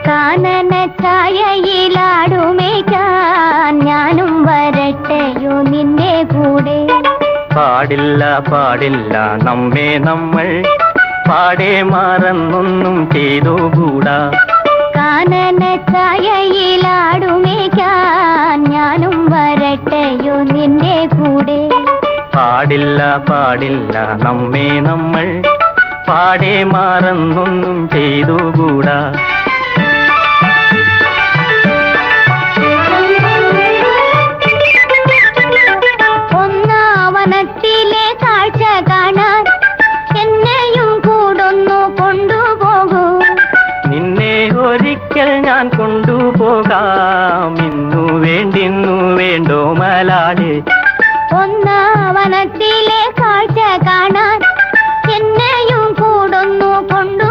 കാനന ഛായയിലാടുമേക്കാൻ ഞാനും വരട്ടെയോ നിന്റെ കൂടെ. പാടില്ല പാടില്ല നമ്മെ നമ്മൾ പാടെ മറന്നൊന്നും ചെയ്തുകൂടാ. കാനന ഛായയിലാടുമേക്കാൻ ഞാനും വരട്ടെയോ നിന്റെ കൂടെ. പാടില്ല പാടില്ല നമ്മെ നമ്മൾ പാടെ മറന്നൊന്നും ചെയ്തുകൂടാ. ഒന്നാവനത്തിലെ കാഴ്ച കാണാൻ എന്നെയും കൂടൊന്നു കൊണ്ടുപോകൂ. നിന്നെ ഒരിക്കൽ ഞാൻ കൊണ്ടുപോകാം. ഇന്നു വേണ്ടിന്നു വേണ്ടോ മലാളെ. ഒന്നാവനത്തിലെ കാഴ്ച കാണാൻ എന്നെയും കൂടൊന്നു കൊണ്ടു